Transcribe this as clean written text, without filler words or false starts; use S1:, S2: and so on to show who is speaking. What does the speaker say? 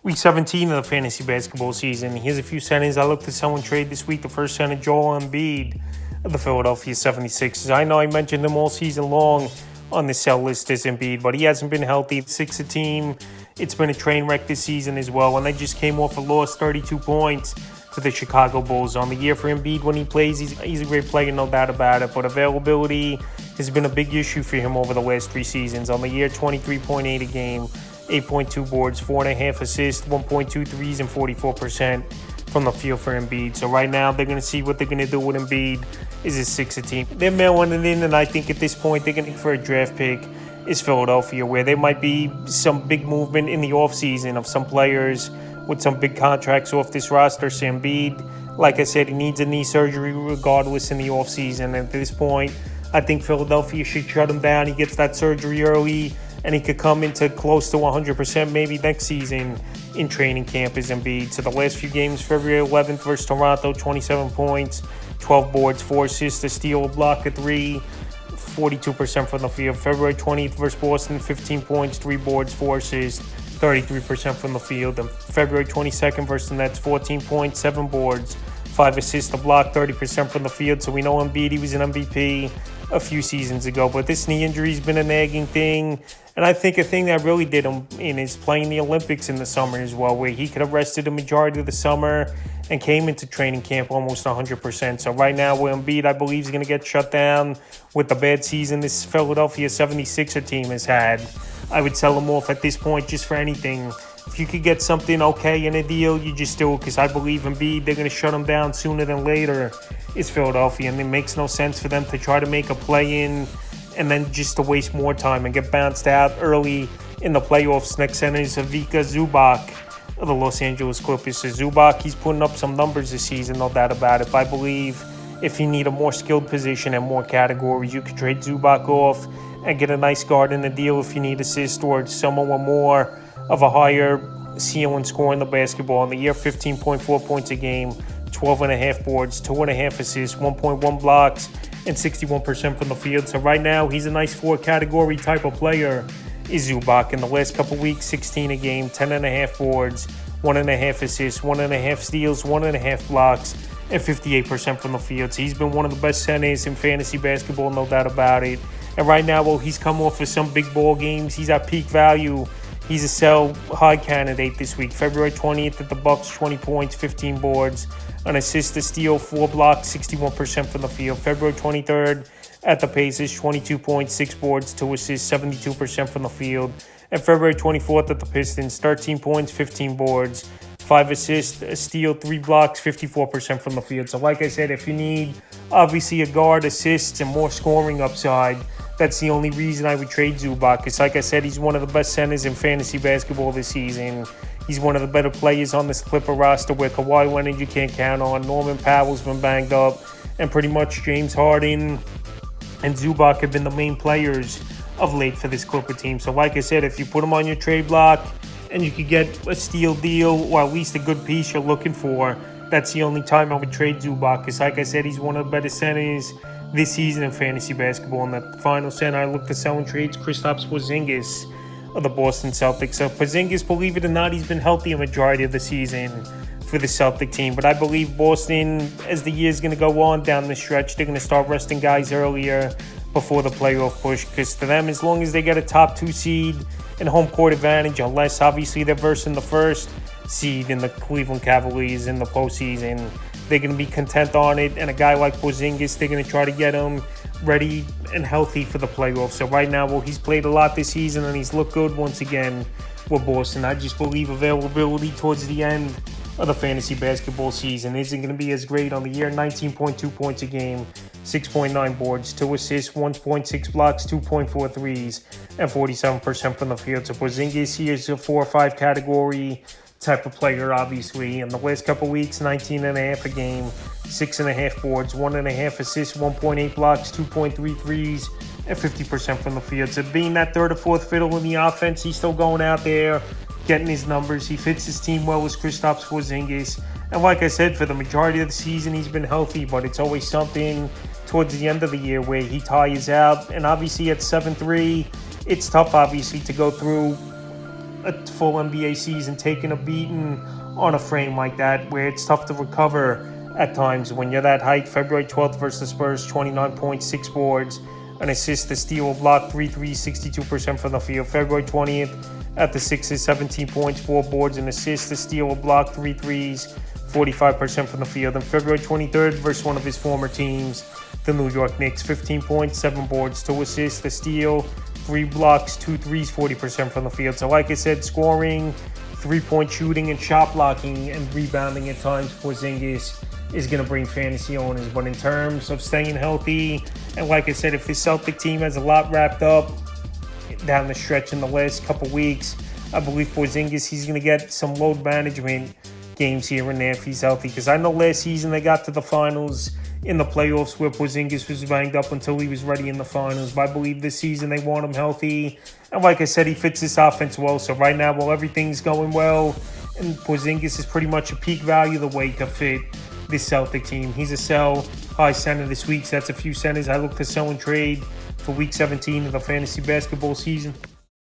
S1: Week 17 of the fantasy basketball season. Here's a few centers I look to sell and trade this week. The first center, Joel Embiid of the Philadelphia 76ers. I know I mentioned him all season long on the sell list as Embiid, but he hasn't been healthy. Sixer team, it's been a train wreck this season as well, and they just came off a loss, 32 points to the Chicago Bulls. On the year for Embiid when he plays, he's a great player, no doubt about it, but availability has been a big issue for him over the last 3 seasons. On the year, 23.8 a game, 8.2 boards, 4.5 assists, 1.2 threes, and 44% from the field for Embiid. So right now, they're going to see what they're going to do with Embiid is his Sixer team. They're mailing it in, and I think at this point, they're going to look for a draft pick is Philadelphia, where there might be some big movement in the offseason of some players with some big contracts off this roster. So Embiid, like I said, he needs a knee surgery regardless in the offseason. At this point, I think Philadelphia should shut him down. He gets that surgery early, and he could come into close to 100% maybe next season in training camp as Embiid. So the last few games, February 11th versus Toronto, 27 points, 12 boards, 4 assists, a steal, a block, a 3, 42% from the field. February 20th versus Boston, 15 points, 3 boards, 4 assists, 33% from the field. And February 22nd versus the Nets, 14 points, 7 boards, 5 assists, a block, 30% from the field. So we know Embiid, he was an MVP a few seasons ago, but this knee injury has been a nagging thing. And I think a thing that really did him in is playing the Olympics in the summer as well, where he could have rested the majority of the summer and came into training camp almost 100%. So right now, with Embiid, I believe is going to get shut down with the bad season this Philadelphia 76er team has had. I would sell him off at this point just for anything. If you could get something okay in a deal, you just do it, because I believe Embiid, they're going to shut him down sooner than later. It's Philadelphia, and it makes no sense for them to try to make a play-in and then just to waste more time and get bounced out early in the playoffs. Next center is Ivica Zubac of the Los Angeles Clippers. So Zubac, he's putting up some numbers this season, no doubt about it. But I believe if you need a more skilled position and more categories, you could trade Zubac off and get a nice guard in the deal if you need assist or someone with more of a higher ceiling score in the basketball. In the year, 15.4 points a game, 12.5 boards, 2.5 assists, 1.1 blocks, and 61% from the field. So right now, he's a nice 4-category type of player, is Zubac. In the last couple weeks, 16 a game, 10.5 boards, 1.5 assists, 1.5 steals, 1.5 blocks, and 58% from the field. So he's been one of the best centers in fantasy basketball, no doubt about it. And right now, well, he's come off of some big ball games. He's at peak value. He's a sell high candidate this week. February 20th at the Bucks, 20 points, 15 boards, an assist, a steal, 4 blocks, 61% from the field. February 23rd at the Pacers, 22 points, 6 boards, 2 assists, 72% from the field. And February 24th at the Pistons, 13 points, 15 boards, 5 assists, a steal, 3 blocks, 54% from the field. So like I said, if you need obviously a guard, assists, and more scoring upside, that's the only reason I would trade Zubac. Because like I said, he's one of the best centers in fantasy basketball this season. He's one of the better players on this Clipper roster, where Kawhi Leonard you can't count on. Norman Powell's been banged up. And pretty much James Harden and Zubac have been the main players of late for this Clipper team. So like I said, if you put them on your trade block and you could get a steal deal or at least a good piece you're looking for, that's the only time I would trade Zubac. Because like I said, he's one of the better centers this season in fantasy basketball. And the final center I look to sell and trade is Kristaps Porzingis of the Boston Celtics. So Porzingis, believe it or not, he's been healthy a majority of the season for the Celtic team. But I believe Boston, as the year's going to go on down the stretch, they're going to start resting guys earlier before the playoff push. Because to them, as long as they get a top 2 seed and home court advantage, unless obviously they're versing the first seed in the Cleveland Cavaliers in the postseason, they're going to be content on it. And a guy like Porzingis, they're going to try to get him ready and healthy for the playoffs. So right now, well, he's played a lot this season and he's looked good once again with Boston. I just believe availability towards the end of the fantasy basketball season isn't going to be as great. On the year, 19.2 points a game, 6.9 boards, 2 assists, 1.6 blocks, 2.4 threes, and 47% from the field. So Porzingis, he is a 4 or 5 category type of player, obviously. In the last couple weeks, 19.5 a game, 6.5 boards, 1.5 assists, 1.8 blocks, 2.3 threes, and 50% from the field. So being that third or fourth fiddle in the offense, he's still going out there, getting his numbers. He fits his team well as Kristaps Porzingis. And like I said, for the majority of the season, he's been healthy, but it's always something towards the end of the year where he tires out. And obviously at 7'3", it's tough, obviously, to go through a full NBA season taking a beating on a frame like that, where it's tough to recover at times when you're that height. February 12th versus the Spurs, 29 points, 6 boards, an assist, a steal, a block, 3 threes, 62% from the field. February 20th at the Sixers, 17 points, 4 boards, an assist, a steal, a block, 3 threes, 45% from the field. And February 23rd versus one of his former teams, the New York Knicks, 15 points, 7 boards, 2 assists, a steal, 3 blocks, 2 threes, 40% from the field. So like I said, scoring, 3-point shooting, and shot blocking and rebounding at times, Porzingis is going to bring fantasy owners. But in terms of staying healthy, and like I said, if the Celtic team has a lot wrapped up down the stretch in the last couple weeks, I believe Porzingis, he's going to get some load management games here and there if he's healthy. Because I know last season they got to the finals in the playoffs where Porzingis was banged up until he was ready in the finals. But I believe this season they want him healthy. And like I said, he fits this offense well. So right now, while everything's going well, and Porzingis is pretty much a peak value the way to fit this Celtic team. He's a sell high center this week. So that's a few centers I look to sell and trade for Week 17 of the fantasy basketball season.